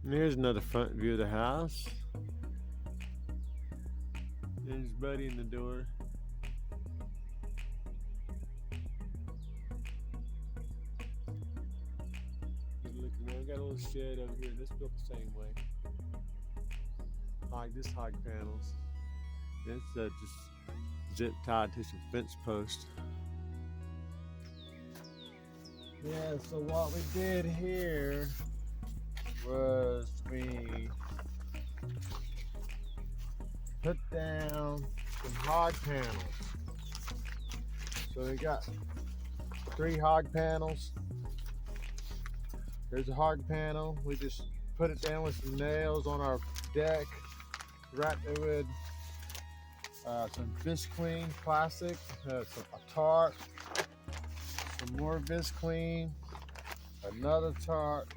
And here's another front view of the house. There's Buddy in the door. Good looking man. Got a little shed over here. This built the same way. This hog panels. It's just zip tied to some fence posts. Yeah, so what we did here was we put down some hog panels. So we got 3 hog panels. There's a hog panel. We just put it down with some nails on our deck. Wrapped it with some visqueen plastic, a tarp, some more visqueen, another tarp.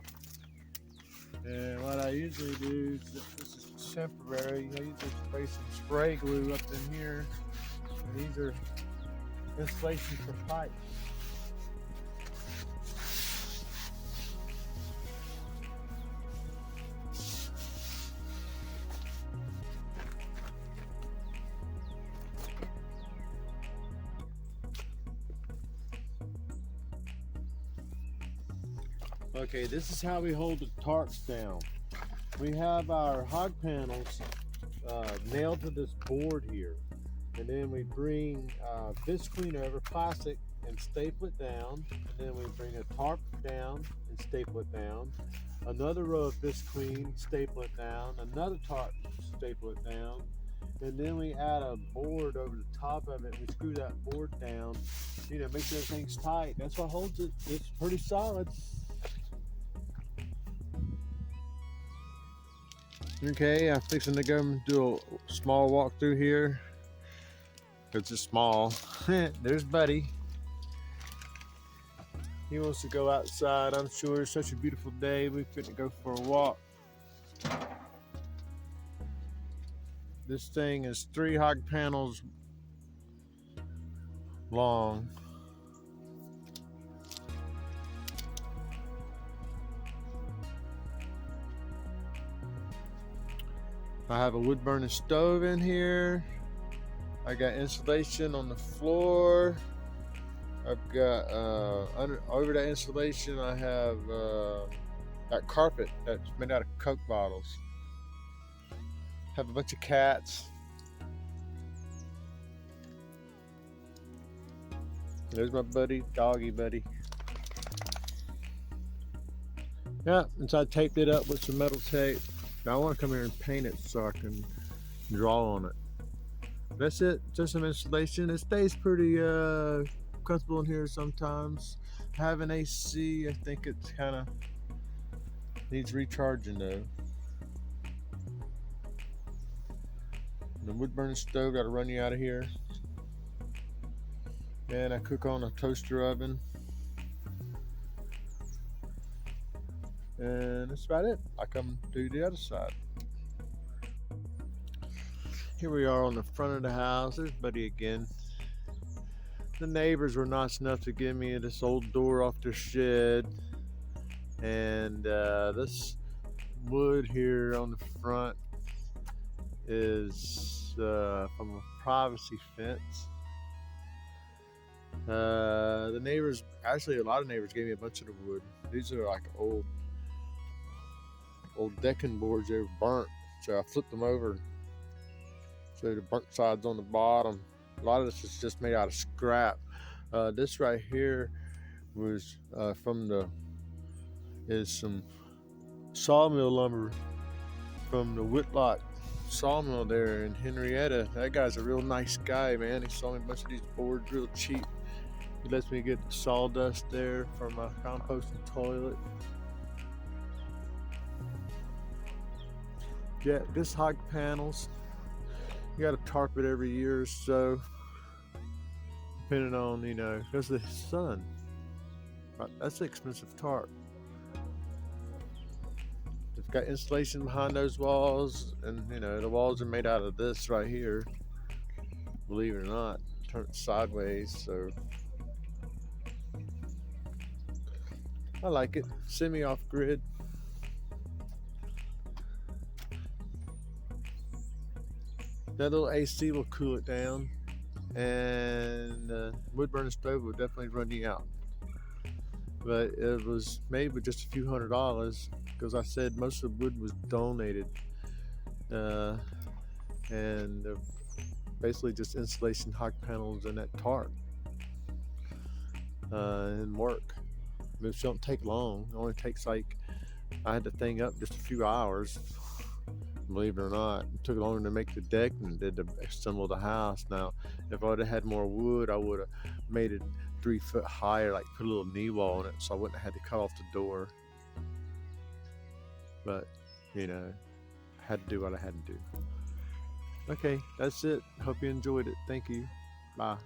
And what I usually do is, this is temporary, I usually spray some spray glue up in here. And these are insulation for pipes. Okay, this is how we hold the tarps down. We have our hog panels nailed to this board here. And then we bring visqueen over plastic and staple it down. And then we bring a tarp down and staple it down. Another row of visqueen, staple it down. Another tarp, staple it down. And then we add a board over the top of it and we screw that board down. You know, make sure everything's tight. That's what holds it. It's pretty solid. Okay, I'm fixing to go and do a small walk through here. It's just small. There's Buddy. He wants to go outside. I'm sure it's such a beautiful day. We're going to go for a walk. This thing is 3 hog panels long. I have a wood burning stove in here. I got insulation on the floor. I've got over that insulation I have that carpet that's made out of Coke bottles. Have a bunch of cats. There's my buddy, doggy buddy. Yeah, and so I taped it up with some metal tape. Now I want to come here and paint it so I can draw on it. That's it, just some insulation. It stays pretty comfortable in here sometimes. Having AC, I think it's kind of needs recharging though. The wood burning stove got to run you out of here. And I cook on a toaster oven. And that's about it. I come to the other side. Here we are on the front of the house. There's Buddy again. The neighbors were nice enough to give me this old door off their shed. And this wood here on the front is from a privacy fence. The neighbors, actually a lot of neighbors gave me a bunch of the wood. These are like old decking boards. They were burnt, so I flipped them over. So the burnt sides on the bottom. A lot of this is just made out of scrap. This right here was is some sawmill lumber from the Whitlock sawmill there in Henrietta. That guy's a real nice guy, man. He sold me a bunch of these boards real cheap. He lets me get the sawdust there from my composting toilet. Yeah, this hog panels, you got to tarp it every year or so, depending on, you know, because of the sun. That's an expensive tarp. It's got insulation behind those walls, and you know the walls are made out of this right here. Believe it or not, turned sideways. So I like it. Semi off grid. That little AC will cool it down, and wood burning stove will definitely run you out. But it was made with just a few $100s because I said most of the wood was donated, uh, and basically just insulation hog panels and that tarp and work. This don't take long. It only takes like, I had the thing up just a few hours, believe it or not. It took longer to make the deck than it did to assemble the house. Now, if I would have had more wood, I would have made it 3 foot higher, like put a little knee wall on it, so I wouldn't have had to cut off the door. But, you know, I had to do what I had to do. Okay, that's it. Hope you enjoyed it. Thank you. Bye.